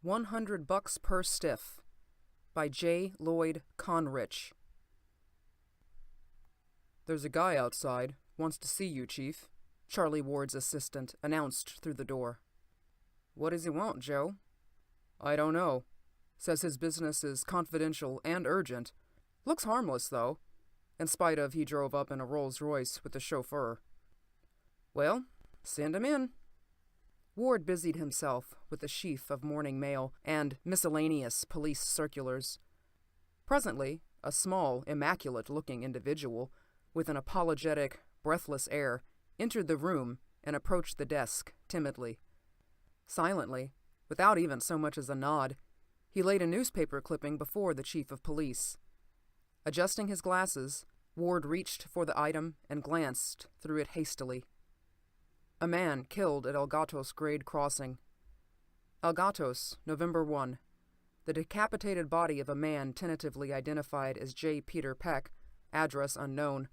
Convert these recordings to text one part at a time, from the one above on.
$100 per stiff by J. Lloyd Conrich. There's a guy outside, wants to see you, Chief, Charlie Ward's assistant announced through the door. What does he want, Joe? I don't know. Says his business is confidential and urgent. Looks harmless, though, in spite of he drove up in a Rolls-Royce with the chauffeur. Well, send him in. Ward busied himself with a sheaf of morning mail and miscellaneous police circulars. Presently, a small, immaculate-looking individual with an apologetic, breathless air entered the room and approached the desk timidly. Silently, without even so much as a nod, he laid a newspaper clipping before the chief of police. Adjusting his glasses, Ward reached for the item and glanced through it hastily. A man killed at El Gatos Grade Crossing. El Gatos, November 1. The decapitated body of a man tentatively identified as J. Peter Peck, address unknown,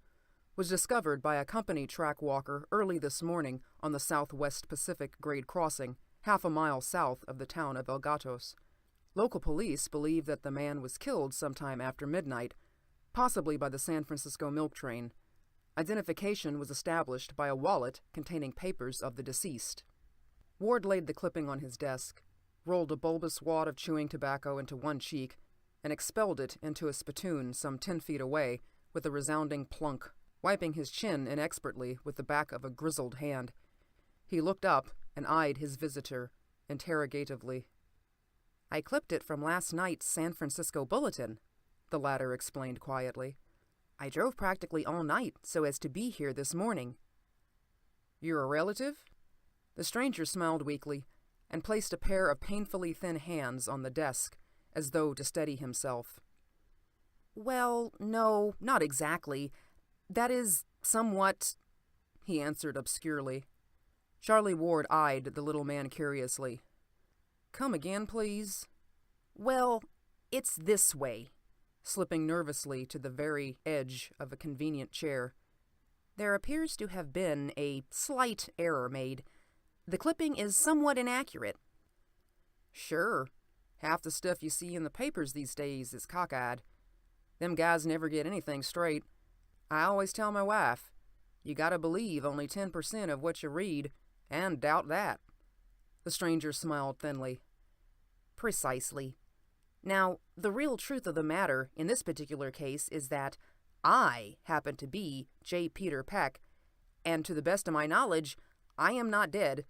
was discovered by a company track walker early this morning on the Southwest Pacific Grade Crossing, half a mile south of the town of El Gatos. Local police believe that the man was killed sometime after midnight, possibly by the San Francisco milk train. Identification was established by a wallet containing papers of the deceased. Ward laid the clipping on his desk, rolled a bulbous wad of chewing tobacco into one cheek, and expelled it into a spittoon some 10 feet away with a resounding plunk, wiping his chin inexpertly with the back of a grizzled hand. He looked up and eyed his visitor interrogatively. I clipped it from last night's San Francisco Bulletin, the latter explained quietly. I drove practically all night so as to be here this morning. You're a relative? The stranger smiled weakly and placed a pair of painfully thin hands on the desk, as though to steady himself. Well, no, not exactly. That is, somewhat, he answered obscurely. Charlie Ward eyed the little man curiously. Come again, please. Well, it's this way. Slipping nervously to the very edge of a convenient chair. There appears to have been a slight error made. The clipping is somewhat inaccurate. Sure. Half the stuff you see in the papers these days is cockeyed. Them guys never get anything straight. I always tell my wife, you gotta believe only 10% of what you read, and doubt that. The stranger smiled thinly. Precisely. Now, the real truth of the matter in this particular case is that I happen to be J. Peter Peck, and to the best of my knowledge, I am not dead.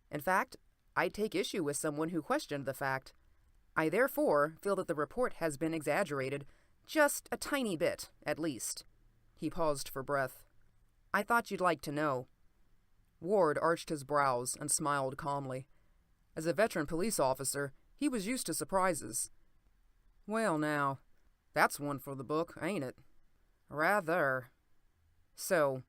In fact, I take issue with someone who questioned the fact. I therefore feel that the report has been exaggerated, just a tiny bit, at least. He paused for breath. I thought you'd like to know. Ward arched his brows and smiled calmly. As a veteran police officer, he was used to surprises. Well now, that's one for the book, ain't it? Rather. So,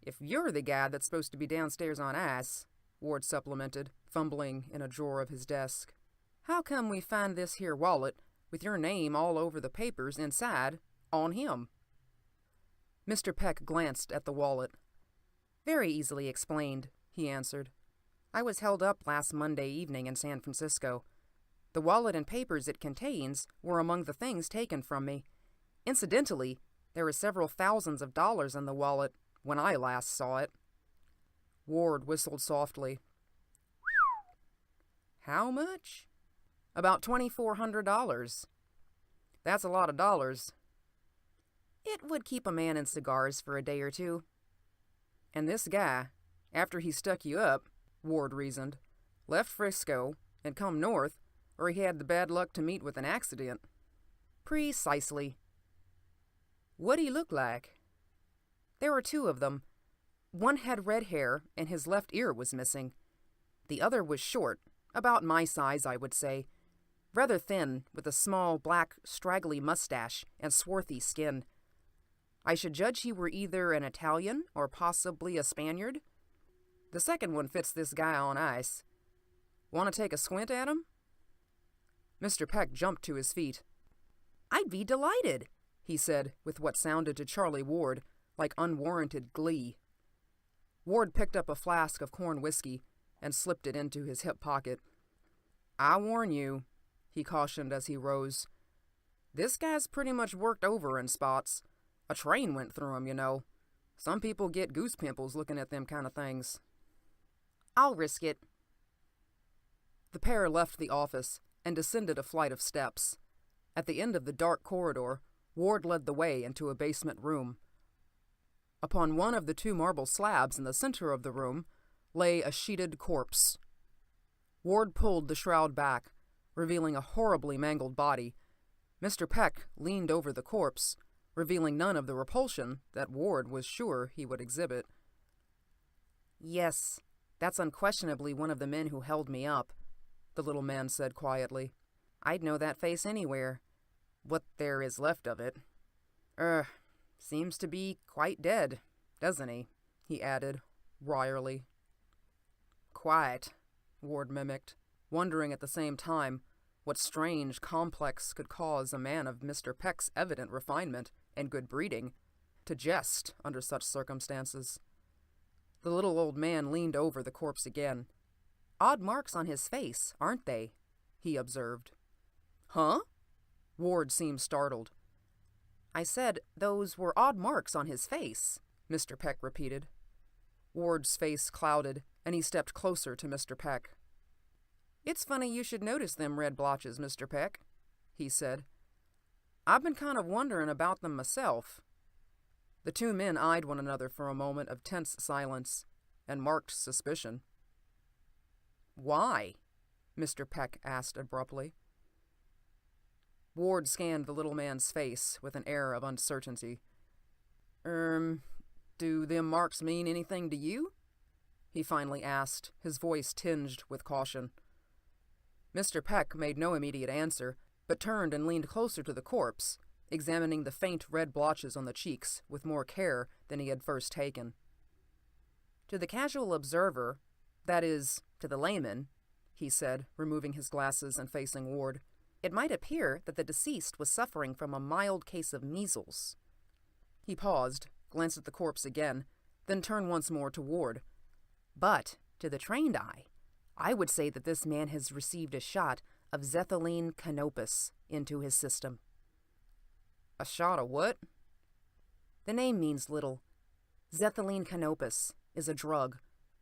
if you're the guy that's supposed to be downstairs on ice, Ward supplemented, fumbling in a drawer of his desk, how come we find this here wallet, with your name all over the papers inside, on him? Mr. Peck glanced at the wallet. Very easily explained, he answered. I was held up last Monday evening in San Francisco. The wallet and papers it contains were among the things taken from me. Incidentally, there were several thousands of dollars in the wallet when I last saw it. Ward whistled softly. How much? About $2,400. That's a lot of dollars. It would keep a man in cigars for a day or two. And this guy, after he stuck you up, Ward reasoned, left Frisco and come north, or he had the bad luck to meet with an accident. Precisely. What'd he look like? There were 2 of them. One had red hair, and his left ear was missing. The other was short, about my size, I would say. Rather thin, with a small, black, straggly mustache and swarthy skin. I should judge he were either an Italian or possibly a Spaniard. The second one fits this guy on ice. Want to take a squint at him? Mr. Peck jumped to his feet. I'd be delighted, he said with what sounded to Charlie Ward like unwarranted glee. Ward picked up a flask of corn whiskey and slipped it into his hip pocket. I warn you, he cautioned as he rose. This guy's pretty much worked over in spots. A train went through him, you know. Some people get goose pimples looking at them kind of things. I'll risk it. The pair left the office and descended a flight of steps. At the end of the dark corridor, Ward led the way into a basement room. Upon one of the 2 marble slabs in the center of the room lay a sheeted corpse. Ward pulled the shroud back, revealing a horribly mangled body. Mr. Peck leaned over the corpse, revealing none of the repulsion that Ward was sure he would exhibit. Yes, that's unquestionably one of the men who held me up, the little man said quietly. I'd know that face anywhere. What there is left of it. Seems to be quite dead, doesn't he added, wryly. Quite, Ward mimicked, wondering at the same time what strange complex could cause a man of Mr. Peck's evident refinement and good breeding to jest under such circumstances. The little old man leaned over the corpse again. Odd marks on his face, aren't they? He observed. Huh? Ward seemed startled. I said those were odd marks on his face, Mr. Peck repeated. Ward's face clouded, and he stepped closer to Mr. Peck. It's funny you should notice them red blotches, Mr. Peck, he said. I've been kind of wondering about them myself. The 2 men eyed one another for a moment of tense silence and marked suspicion. Why? Mr. Peck asked abruptly. Ward scanned the little man's face with an air of uncertainty. Do them marks mean anything to you? He finally asked, his voice tinged with caution. Mr. Peck made no immediate answer, but turned and leaned closer to the corpse, examining the faint red blotches on the cheeks with more care than he had first taken. To the casual observer, that is, to the layman, he said, removing his glasses and facing Ward, it might appear that the deceased was suffering from a mild case of measles. He paused, glanced at the corpse again, then turned once more to Ward. But, to the trained eye, I would say that this man has received a shot of xethylene canopus into his system. A shot of what? The name means little. Xethylene canopus is a drug,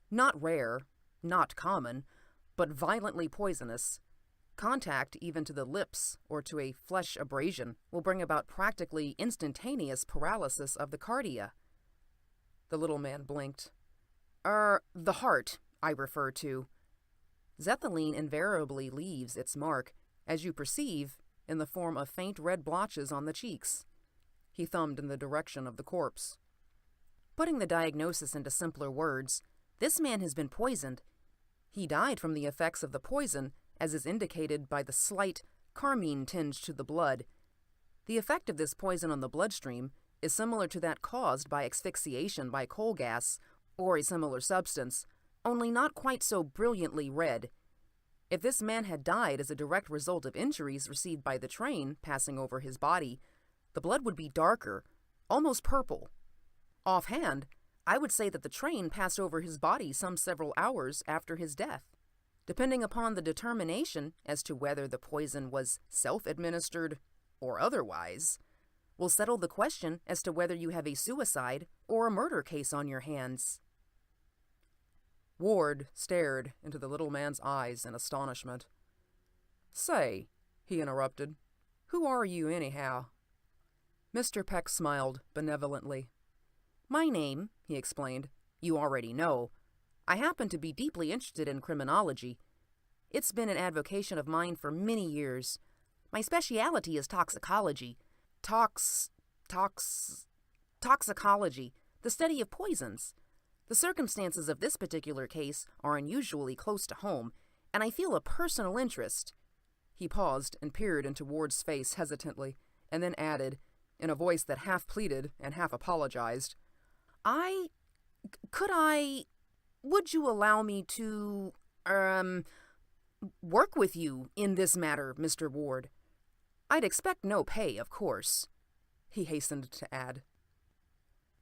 not rare, not common, but violently poisonous. Contact even to the lips or to a flesh abrasion will bring about practically instantaneous paralysis of the cardia. The little man blinked. The heart, I refer to. Xethylene invariably leaves its mark, as you perceive, in the form of faint red blotches on the cheeks. He thumbed in the direction of the corpse. Putting the diagnosis into simpler words, this man has been poisoned. He died from the effects of the poison, as is indicated by the slight carmine tinge to the blood. The effect of this poison on the bloodstream is similar to that caused by asphyxiation by coal gas or a similar substance, only not quite so brilliantly red. If this man had died as a direct result of injuries received by the train passing over his body, the blood would be darker, almost purple. Offhand, I would say that the train passed over his body some several hours after his death. Depending upon the determination as to whether the poison was self-administered or otherwise, will settle the question as to whether you have a suicide or a murder case on your hands. Ward stared into the little man's eyes in astonishment. Say, he interrupted, who are you anyhow? Mr. Peck smiled benevolently. My name, he explained, you already know. I happen to be deeply interested in criminology. It's been an avocation of mine for many years. My speciality is toxicology. Toxicology, the study of poisons. The circumstances of this particular case are unusually close to home, and I feel a personal interest. He paused and peered into Ward's face hesitantly, and then added, in a voice that half pleaded and half apologized, Would you allow me to, work with you in this matter, Mr. Ward? I'd expect no pay, of course, he hastened to add.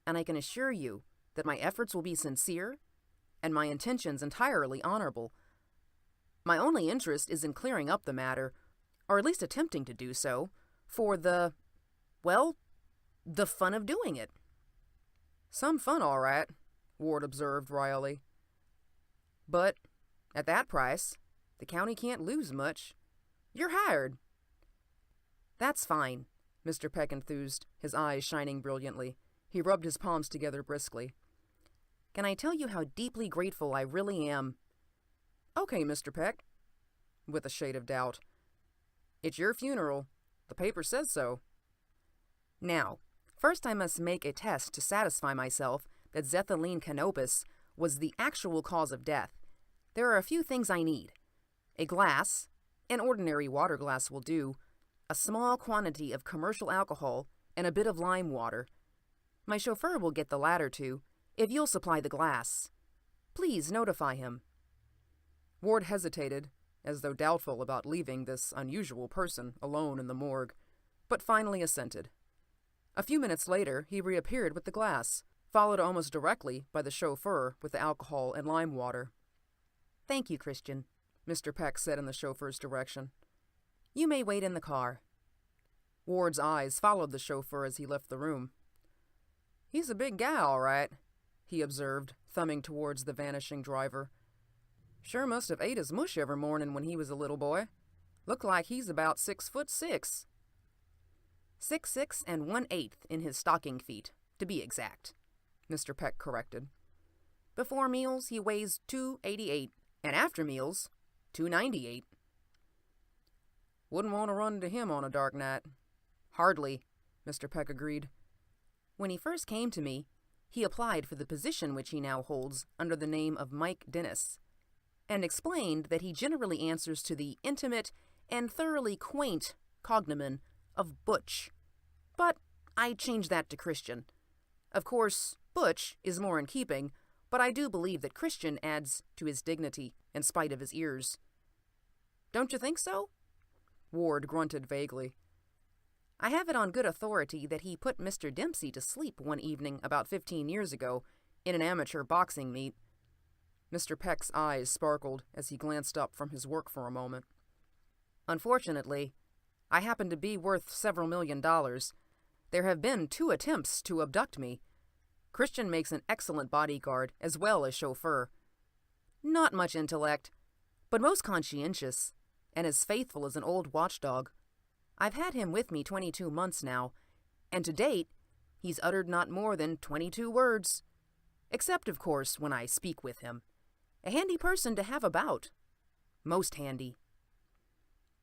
And I can assure you that my efforts will be sincere and my intentions entirely honorable. My only interest is in clearing up the matter, or at least attempting to do so, for the fun of doing it." "Some fun, all right," Ward observed wryly. "But at that price, the county can't lose much. You're hired." "That's fine," Mr. Peck enthused, his eyes shining brilliantly. He rubbed his palms together briskly. "Can I tell you how deeply grateful I really am?" "Okay, Mr. Peck," with a shade of doubt. "It's your funeral. The paper says so." "Now, first I must make a test to satisfy myself that xethylene canopus was the actual cause of death. There are a few things I need. A glass, an ordinary water glass will do, a small quantity of commercial alcohol, and a bit of lime water. My chauffeur will get the latter two, if you'll supply the glass. Please notify him." Ward hesitated, as though doubtful about leaving this unusual person alone in the morgue, but finally assented. A few minutes later, he reappeared with the glass, followed almost directly by the chauffeur with the alcohol and lime water. "Thank you, Christian," Mr. Peck said in the chauffeur's direction. "You may wait in the car." Ward's eyes followed the chauffeur as he left the room. "He's a big guy, all right," he observed, thumbing towards the vanishing driver. "Sure must have ate his mush every morning when he was a little boy. Look like he's about 6'6". 6'6" and 1/8 in his stocking feet, to be exact," Mr. Peck corrected. "Before meals, he weighs 288, and after meals, 298. "Wouldn't want to run into him on a dark night." "Hardly," Mr. Peck agreed. "When he first came to me, he applied for the position which he now holds under the name of Mike Dennis, and explained that he generally answers to the intimate and thoroughly quaint cognomen of Butch. But I changed that to Christian. Of course, Butch is more in keeping, but I do believe that Christian adds to his dignity in spite of his ears." "Don't you think so?" Ward grunted vaguely. "I have it on good authority that he put Mr. Dempsey to sleep one evening about 15 years ago in an amateur boxing meet." Mr. Peck's eyes sparkled as he glanced up from his work for a moment. "Unfortunately, I happen to be worth several $1,000,000. There have been 2 attempts to abduct me. Christian makes an excellent bodyguard as well as chauffeur. Not much intellect, but most conscientious, and as faithful as an old watchdog. I've had him with me 22 months now, and to date, he's uttered not more than 22 words. Except, of course, when I speak with him. A handy person to have about. Most handy."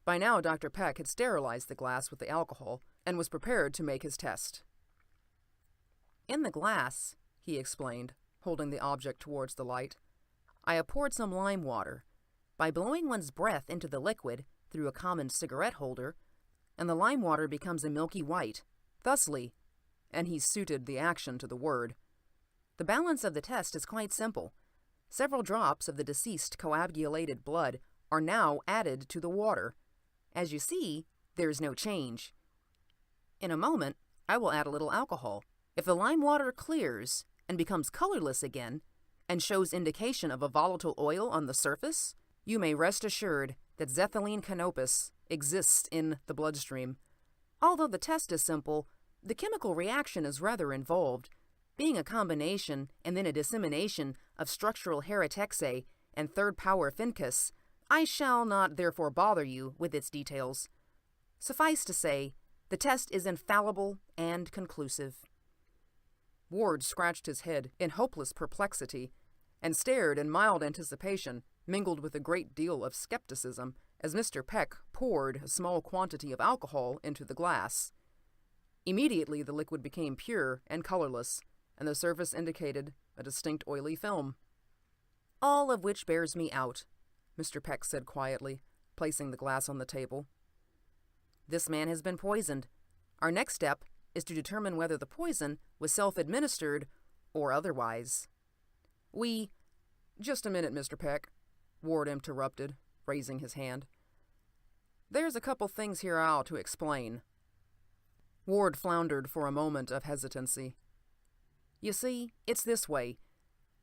By now, Dr. Peck had sterilized the glass with the alcohol and was prepared to make his test. "In the glass," he explained, holding the object towards the light, "I have poured some lime water. By blowing one's breath into the liquid through a common cigarette holder, and the lime water becomes a milky white, thusly," and he suited the action to the word. "The balance of the test is quite simple. Several drops of the deceased coagulated blood are now added to the water. As you see, there is no change. In a moment, I will add a little alcohol. If the lime water clears and becomes colorless again, and shows indication of a volatile oil on the surface, you may rest assured that xethylene canopus exists in the bloodstream. Although the test is simple, the chemical reaction is rather involved, being a combination and then a dissemination of structural heretexe and third power fincus. I shall not therefore bother you with its details. Suffice to say, the test is infallible and conclusive." Ward scratched his head in hopeless perplexity and stared in mild anticipation, mingled with a great deal of skepticism, as Mr. Peck poured a small quantity of alcohol into the glass. Immediately the liquid became pure and colorless, and the surface indicated a distinct oily film. "All of which bears me out," Mr. Peck said quietly, placing the glass on the table. "This man has been poisoned. Our next step is to determine whether the poison was self-administered or otherwise." Just a minute, Mr. Peck," Ward interrupted, raising his hand. "There's a couple things here I ought to explain." Ward floundered for a moment of hesitancy. "You see, it's this way.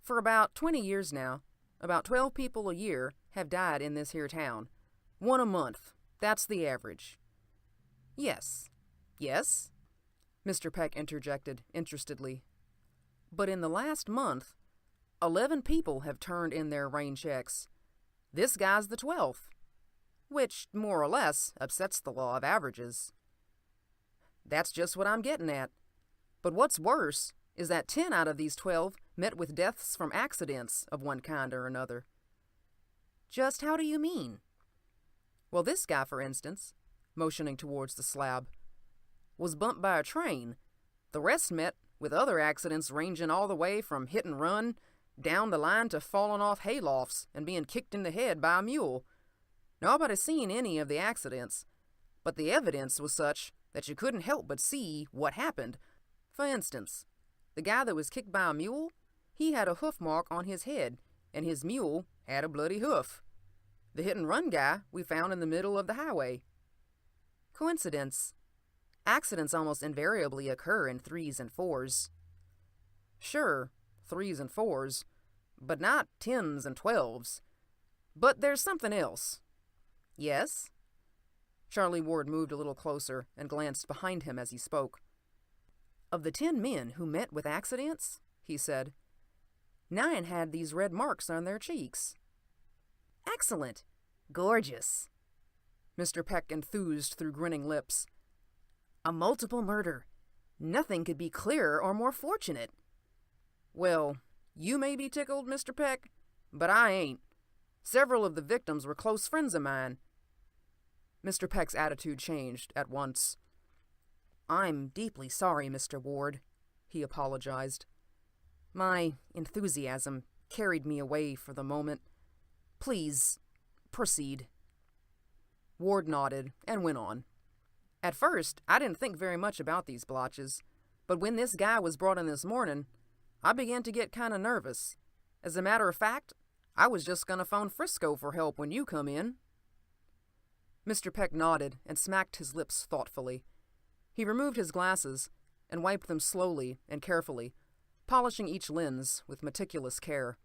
For about 20 years now, about 12 people a year have died in this here town. 1 a month. That's the average. Yes. Yes? Mr. Peck interjected interestedly. But in the last month, 11 people have turned in their rain checks. This guy's the 12th, which more or less upsets the law of averages. That's just what I'm getting at. But what's worse is that 10 out of these 12 met with deaths from accidents of one kind or another. Just how do you mean? Well, this guy, for instance, motioning towards the slab, was bumped by a train. The rest met with other accidents ranging all the way from hit and run down the line to falling off haylofts and being kicked in the head by a mule. Nobody's seen any of the accidents, but the evidence was such that you couldn't help but see what happened. For instance, the guy that was kicked by a mule, he had a hoof mark on his head, and his mule had a bloody hoof. The hit-and-run guy we found in the middle of the highway. Coincidence. Accidents almost invariably occur in 3s and 4s. Sure, 3s and 4s, but not 10s and 12s. But there's something else. Yes? Charlie Ward moved a little closer and glanced behind him as he spoke. Of the 10 men who met with accidents, he said, 9 had these red marks on their cheeks. Excellent. Gorgeous. Mr. Peck enthused through grinning lips. A multiple murder. Nothing could be clearer or more fortunate. Well, you may be tickled, Mr. Peck, but I ain't. Several of the victims were close friends of mine. Mr. Peck's attitude changed at once. I'm deeply sorry, Mr. Ward, he apologized. My enthusiasm carried me away for the moment. Please, proceed. Ward nodded and went on. At first, I didn't think very much about these blotches, but when this guy was brought in this morning, I began to get kind of nervous. As a matter of fact, I was just going to phone Frisco for help when you come in. Mr. Peck nodded and smacked his lips thoughtfully. He removed his glasses and wiped them slowly and carefully, polishing each lens with meticulous care.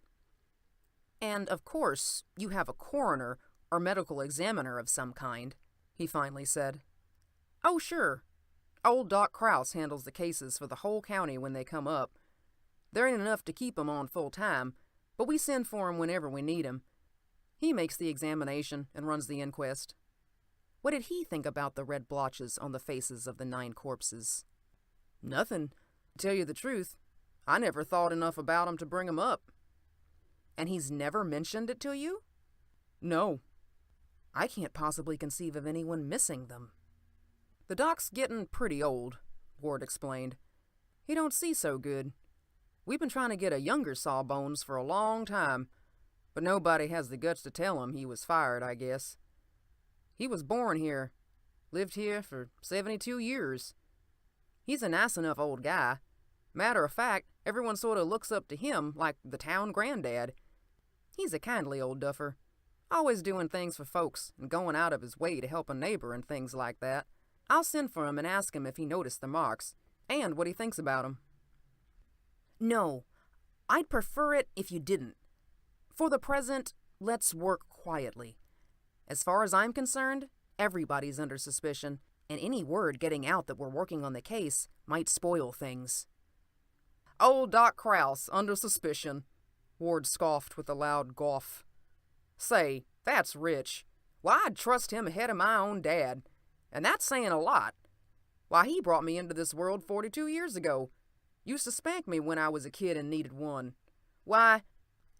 And, of course, you have a coroner or medical examiner of some kind, he finally said. Oh, sure. Old Doc Krause handles the cases for the whole county when they come up. There ain't enough to keep 'em on full time, but we send for 'em whenever we need 'em. He makes the examination and runs the inquest. What did he think about the red blotches on the faces of the 9 corpses? Nothing. To tell you the truth, I never thought enough about 'em to bring 'em up. And he's never mentioned it to you? No. I can't possibly conceive of anyone missing them. The doc's getting pretty old, Ward explained. He don't see so good. We've been trying to get a younger Sawbones for a long time, but nobody has the guts to tell him he was fired, I guess. He was born here, lived here for 72 years. He's a nice enough old guy. Matter of fact, everyone sort of looks up to him like the town granddad. He's a kindly old duffer, always doing things for folks and going out of his way to help a neighbor and things like that. I'll send for him and ask him if he noticed the marks, and what he thinks about 'em. No, I'd prefer it if you didn't. For the present, let's work quietly. As far as I'm concerned, everybody's under suspicion, and any word getting out that we're working on the case might spoil things. Old Doc Krause under suspicion, Ward scoffed with a loud guffaw. Say, that's rich. Why, I'd trust him ahead of my own dad. And that's saying a lot. Why, he brought me into this world 42 years ago. Used to spank me when I was a kid and needed one. Why,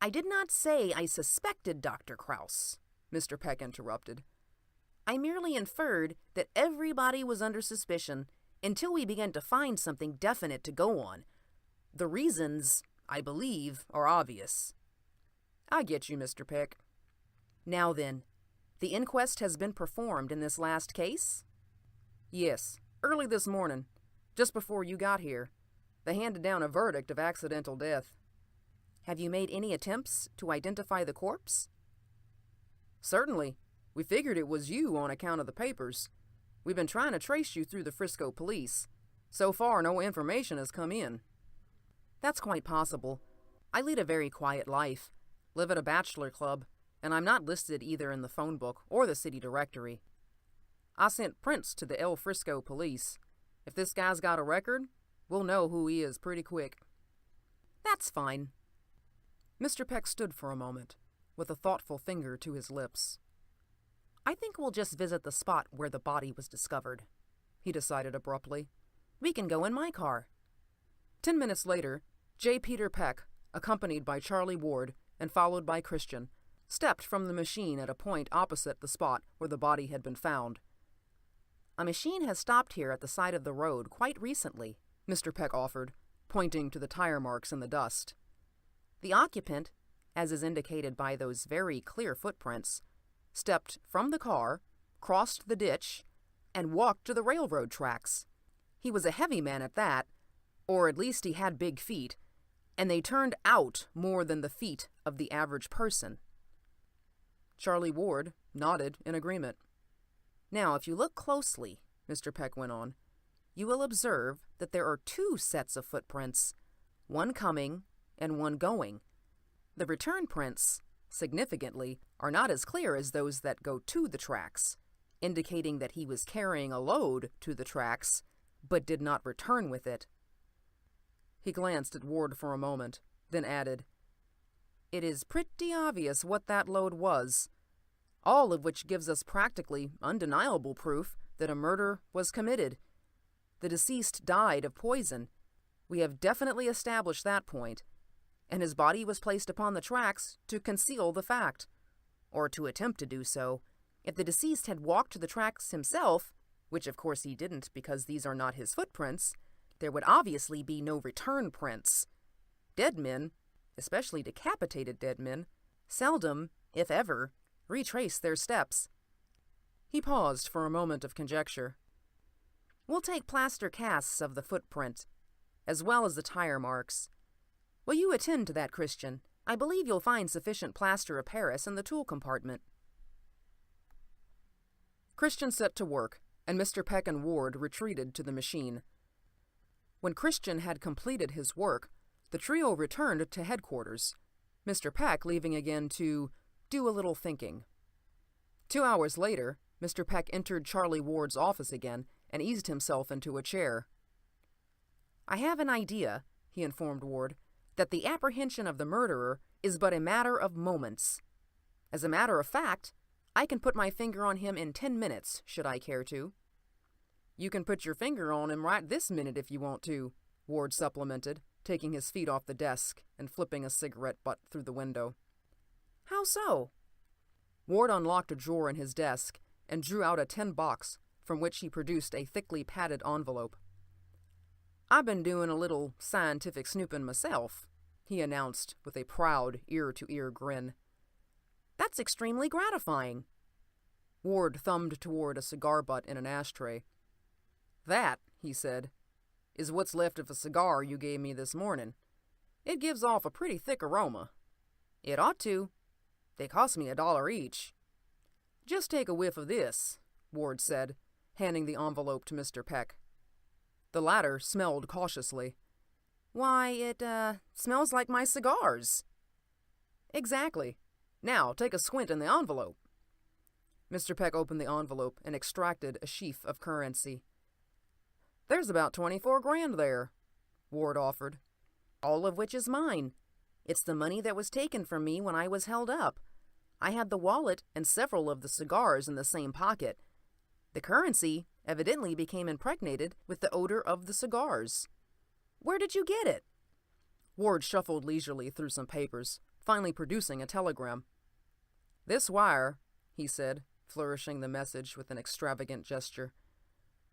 I did not say I suspected Dr. Krause, Mr. Peck interrupted. I merely inferred that everybody was under suspicion until we began to find something definite to go on. The reasons, I believe, are obvious. I get you, Mr. Peck. Now then, the inquest has been performed in this last case? Yes, early this morning, just before you got here. They handed down a verdict of accidental death. Have you made any attempts to identify the corpse? Certainly. We figured it was you on account of the papers. We've been trying to trace you through the Frisco police. So far, no information has come in. That's quite possible. I lead a very quiet life. Live at a bachelor club, and I'm not listed either in the phone book or the city directory. I sent prints to the El Frisco police. If this guy's got a record, we'll know who he is pretty quick." "That's fine." Mr. Peck stood for a moment, with a thoughtful finger to his lips. "I think we'll just visit the spot where the body was discovered," he decided abruptly. "We can go in my car." 10 minutes later, J. Peter Peck, accompanied by Charlie Ward and followed by Christian, stepped from the machine at a point opposite the spot where the body had been found. "A machine has stopped here at the side of the road quite recently," Mr. Peck offered, pointing to the tire marks in the dust. "The occupant, as is indicated by those very clear footprints, stepped from the car, crossed the ditch, and walked to the railroad tracks. He was a heavy man at that, or at least he had big feet, and they turned out more than the feet of the average person." Charlie Ward nodded in agreement. "Now, if you look closely," Mr. Peck went on, "you will observe that there are two sets of footprints, one coming and one going. The return prints, significantly, are not as clear as those that go to the tracks, indicating that he was carrying a load to the tracks, but did not return with it." He glanced at Ward for a moment, then added, "It is pretty obvious what that load was, all of which gives us practically undeniable proof that a murder was committed. The deceased died of poison. We have definitely established that point, and his body was placed upon the tracks to conceal the fact, or to attempt to do so. If the deceased had walked to the tracks himself, which of course he didn't because these are not his footprints, there would obviously be no return prints. Dead men, especially decapitated dead men, seldom, if ever, retrace their steps." He paused for a moment of conjecture. "We'll take plaster casts of the footprint, as well as the tire marks. Will you attend to that, Christian? I believe you'll find sufficient plaster of Paris in the tool compartment." Christian set to work, and Mr. Peck and Ward retreated to the machine. When Christian had completed his work, the trio returned to headquarters, Mr. Peck leaving again to do a little thinking. 2 hours later, Mr. Peck entered Charlie Ward's office again and eased himself into a chair. "I have an idea," he informed Ward, "that the apprehension of the murderer is but a matter of moments. As a matter of fact, I can put my finger on him in 10 minutes, should I care to." "You can put your finger on him right this minute if you want to," Ward supplemented, taking his feet off the desk and flipping a cigarette butt through the window. "How so?" Ward unlocked a drawer in his desk and drew out a tin box from which he produced a thickly padded envelope. "I've been doing a little scientific snooping myself," he announced with a proud, ear-to-ear grin. "That's extremely gratifying." Ward thumbed toward a cigar butt in an ashtray. "That," he said, "is what's left of a cigar you gave me this morning. It gives off a pretty thick aroma." "It ought to. They cost me $1 each." "Just take a whiff of this," Ward said, handing the envelope to Mr. Peck. The latter smelled cautiously. "Why, it, smells like my cigars." "Exactly. Now, take a squint in the envelope." Mr. Peck opened the envelope and extracted a sheaf of currency. "There's about 24 grand there," Ward offered. "All of which is mine. It's the money that was taken from me when I was held up. I had the wallet and several of the cigars in the same pocket. The currency evidently became impregnated with the odor of the cigars. Where did you get it?" Ward shuffled leisurely through some papers, finally producing a telegram. "This wire," he said, flourishing the message with an extravagant gesture,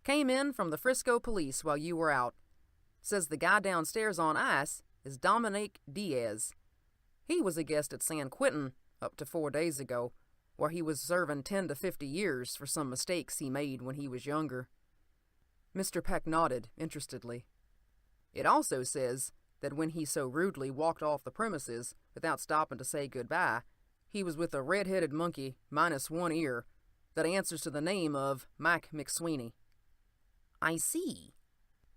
"came in from the Frisco police while you were out. Says the guy downstairs on ice is Dominique Diaz. He was a guest at San Quentin up to 4 days ago, where he was serving 10 to 50 years for some mistakes he made when he was younger." Mr. Peck nodded interestedly. "It also says that when he so rudely walked off the premises without stopping to say goodbye, he was with a red-headed monkey minus one ear that answers to the name of Mike McSweeney." "I see."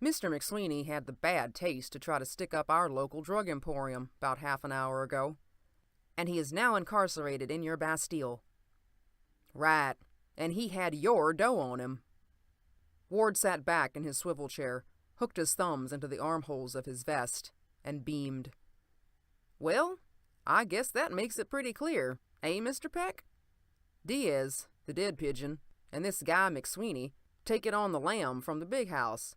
"Mr. McSweeney had the bad taste to try to stick up our local drug emporium about half an hour ago. and he is now incarcerated in your Bastille." "Right, and he had your dough on him." Ward sat back in his swivel chair, hooked his thumbs into the armholes of his vest, and beamed. "Well, I guess that makes it pretty clear, eh, Mr. Peck? Diaz, the dead pigeon, and this guy McSweeney take it on the lam from the big house.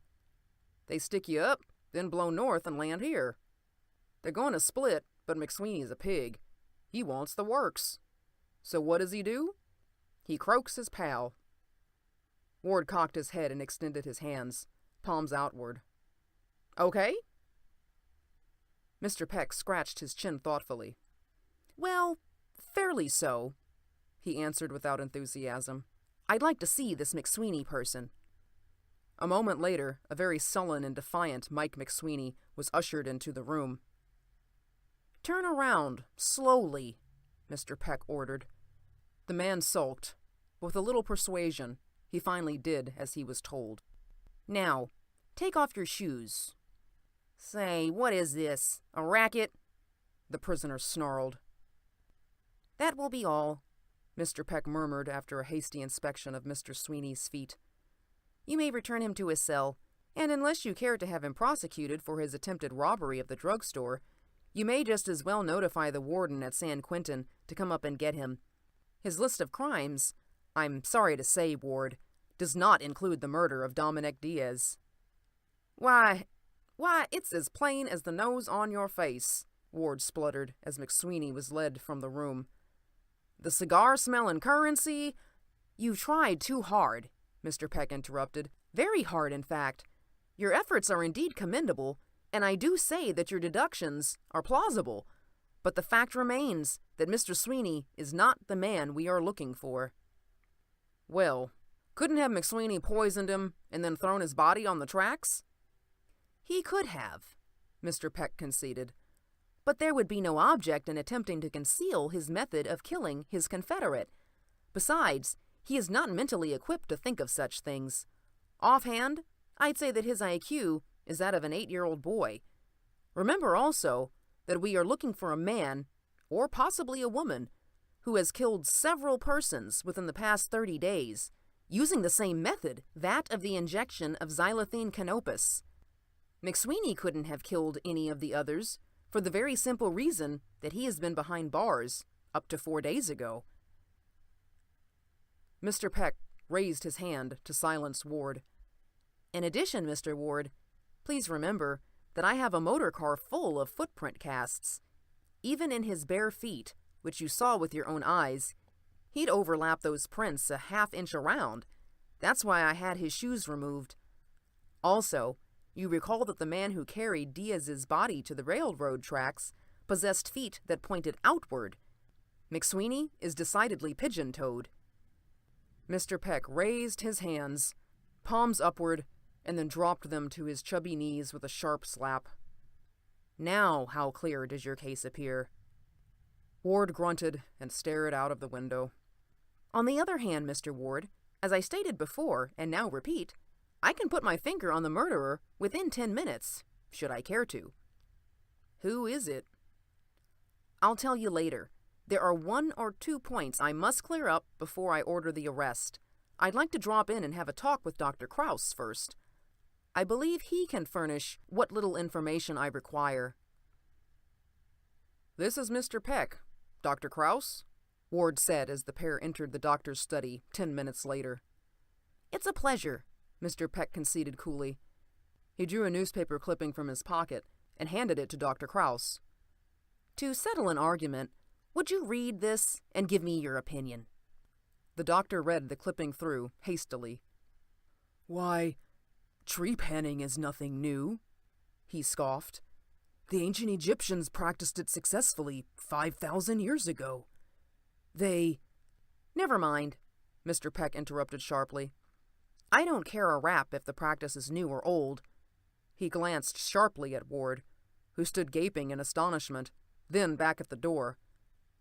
They stick you up, then blow north and land here. They're going to split, but McSweeney's a pig. He wants the works. So what does he do? He croaks his pal." Ward cocked his head and extended his hands, palms outward. "Okay?" Mr. Peck scratched his chin thoughtfully. "Well, fairly so," he answered without enthusiasm. "I'd like to see this McSweeney person." A moment later, a very sullen and defiant Mike McSweeney was ushered into the room. "Turn around, slowly," Mr. Peck ordered. The man sulked. With a little persuasion, he finally did as he was told. "Now, take off your shoes." "Say, what is this? A racket?" the prisoner snarled. "That will be all," Mr. Peck murmured after a hasty inspection of Mr. Sweeney's feet. "You may return him to his cell, and unless you care to have him prosecuted for his attempted robbery of the drugstore, you may just as well notify the warden at San Quentin to come up and get him. His list of crimes, I'm sorry to say, Ward, does not include the murder of Dominic Diaz." Why, it's as plain as the nose on your face," Ward spluttered as McSweeney was led from the room. "The cigar-smelling currency—" "You've tried too hard," Mr. Peck interrupted. "Very hard, in fact. Your efforts are indeed commendable, and I do say that your deductions are plausible. But the fact remains that Mr. Sweeney is not the man we are looking for." "Well, couldn't have McSweeney poisoned him and then thrown his body on the tracks?" "He could have," Mr. Peck conceded. "But there would be no object in attempting to conceal his method of killing his confederate. Besides, he is not mentally equipped to think of such things. Offhand, I'd say that his IQ is that of an 8-year-old boy. Remember also that we are looking for a man, or possibly a woman, who has killed several persons within the past 30 days, using the same method, that of the injection of xylithine canopus. McSweeney couldn't have killed any of the others, for the very simple reason that he has been behind bars up to 4 days ago." Mr. Peck raised his hand to silence Ward. "In addition, Mr. Ward, please remember that I have a motor car full of footprint casts. Even in his bare feet, which you saw with your own eyes, he'd overlap those prints a half-inch around. That's why I had his shoes removed. Also, you recall that the man who carried Diaz's body to the railroad tracks possessed feet that pointed outward. McSweeney is decidedly pigeon-toed." Mr. Peck raised his hands, palms upward, and then dropped them to his chubby knees with a sharp slap. "Now how clear does your case appear?" Ward grunted and stared out of the window. "On the other hand, Mr. Ward, as I stated before, and now repeat, I can put my finger on the murderer within 10 minutes, should I care to." "Who is it?" "I'll tell you later. There are 1 or 2 points I must clear up before I order the arrest. I'd like to drop in and have a talk with Dr. Krauss first. I believe he can furnish what little information I require." "This is Mr. Peck. Dr. Krauss?" Ward said as the pair entered the doctor's study 10 minutes later. "It's a pleasure," Mr. Peck conceded coolly. He drew a newspaper clipping from his pocket and handed it to Dr. Krauss. "To settle an argument, would you read this and give me your opinion?" The doctor read the clipping through hastily. "Why, tree panning is nothing new," he scoffed. "The ancient Egyptians practiced it successfully 5,000 years ago. They—" "Never mind," Mr. Peck interrupted sharply. "I don't care a rap if the practice is new or old." He glanced sharply at Ward, who stood gaping in astonishment, then back at the door.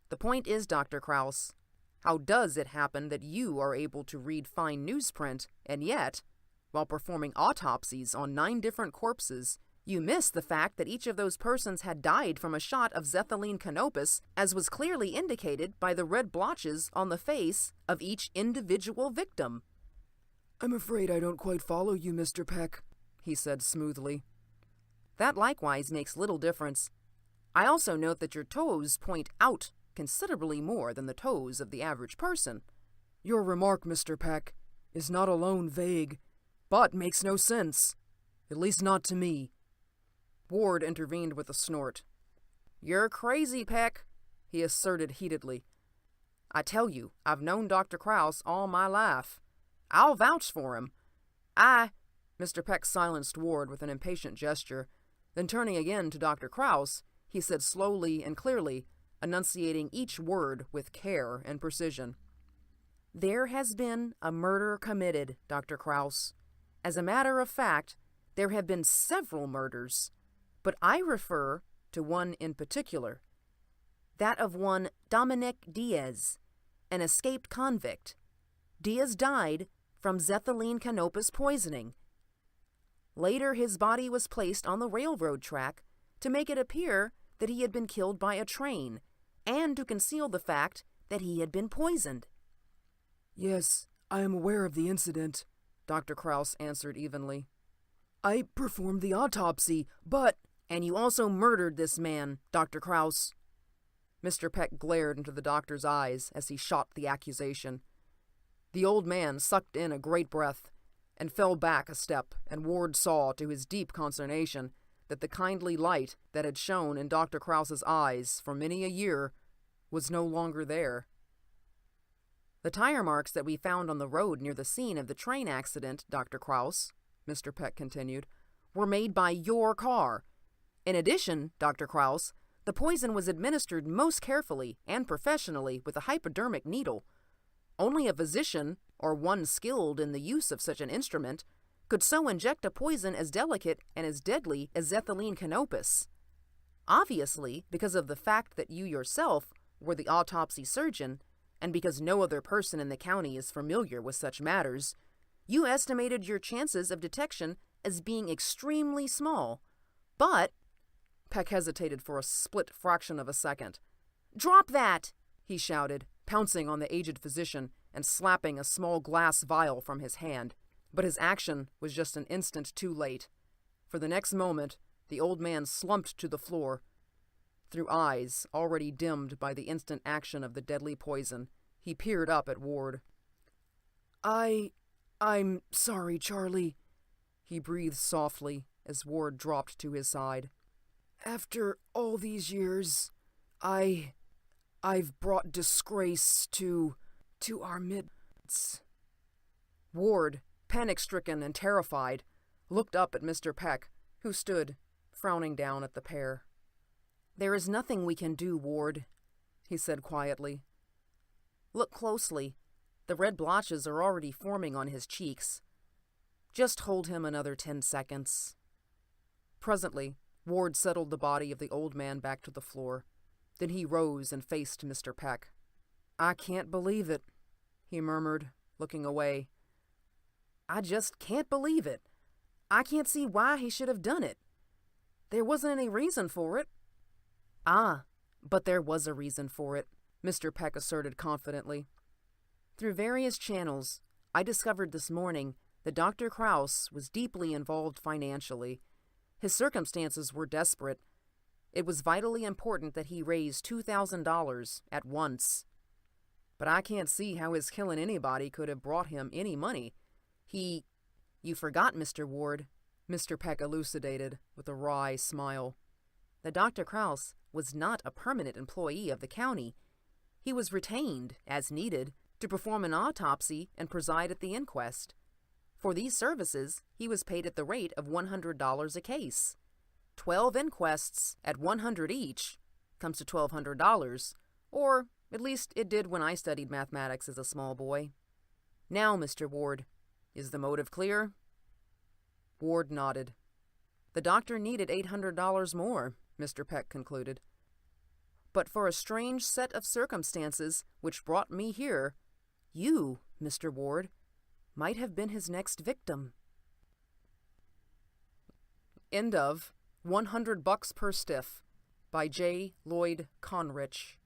"The point is, Dr. Krauss, how does it happen that you are able to read fine newsprint, and yet, while performing autopsies on 9 different corpses, You miss the fact that each of those persons had died from a shot of xethylene canopus, as was clearly indicated by the red blotches on the face of each individual victim. I'm afraid I don't quite follow you, Mr. Peck, he said smoothly. That likewise makes little difference. I also note that your toes point out considerably more than the toes of the average person. Your remark, Mr. Peck, is not alone vague, but makes no sense. At least not to me. Ward intervened with a snort. You're crazy, Peck, he asserted heatedly. I tell you, I've known Dr. Krause all my life. I'll vouch for him. Mr. Peck silenced Ward with an impatient gesture. Then turning again to Dr. Krause, he said slowly and clearly, enunciating each word with care and precision. There has been a murder committed, Dr. Krause. As a matter of fact, there have been several murders, but I refer to one in particular. That of one Dominic Diaz, an escaped convict. Diaz died from xethylene canopus poisoning. Later, his body was placed on the railroad track to make it appear that he had been killed by a train, and to conceal the fact that he had been poisoned. Yes, I am aware of the incident, Dr. Krause answered evenly. I performed the autopsy, but... And you also murdered this man, Dr. Krause. Mr. Peck glared into the doctor's eyes as he shot the accusation. The old man sucked in a great breath and fell back a step, and Ward saw, to his deep consternation, that the kindly light that had shone in Dr. Krause's eyes for many a year was no longer there. The tire marks that we found on the road near the scene of the train accident, Dr. Krause, Mr. Peck continued, were made by your car. In addition, Dr. Krause, the poison was administered most carefully and professionally with a hypodermic needle. Only a physician, or one skilled in the use of such an instrument, could so inject a poison as delicate and as deadly as xethylene canopus. Obviously, because of the fact that you yourself were the autopsy surgeon, and because no other person in the county is familiar with such matters, you estimated your chances of detection as being extremely small. But... Peck hesitated for a split fraction of a second. "Drop that!" he shouted, pouncing on the aged physician and slapping a small glass vial from his hand. But his action was just an instant too late. For the next moment, the old man slumped to the floor. Through eyes already dimmed by the instant action of the deadly poison, he peered up at Ward. I'm sorry, Charlie, he breathed softly as Ward dropped to his side. After all these years, I've brought disgrace to our midst. Ward, panic-stricken and terrified, looked up at Mr. Peck, who stood, frowning down at the pair. There is nothing we can do, Ward, he said quietly. Look closely. The red blotches are already forming on his cheeks. Just hold him another 10 seconds. Presently, Ward settled the body of the old man back to the floor. Then he rose and faced Mr. Peck. I can't believe it, he murmured, looking away. I just can't believe it. I can't see why he should have done it. There wasn't any reason for it. But there was a reason for it, Mr. Peck asserted confidently. Through various channels, I discovered this morning that Dr. Krause was deeply involved financially. His circumstances were desperate. It was vitally important that he raise $2,000 at once. But I can't see how his killing anybody could have brought him any money. You forgot, Mr. Ward, Mr. Peck elucidated with a wry smile, that Dr. Krause was not a permanent employee of the county. He was retained, as needed, to perform an autopsy and preside at the inquest. For these services, he was paid at the rate of $100 a case. 12 inquests at $100 each comes to $1,200, or at least it did when I studied mathematics as a small boy. Now, Mr. Ward, is the motive clear? Ward nodded. The doctor needed $800 more, Mr. Peck concluded. But for a strange set of circumstances which brought me here, you, Mr. Ward, might have been his next victim. End of $100 per stiff by J. Lloyd Conrich.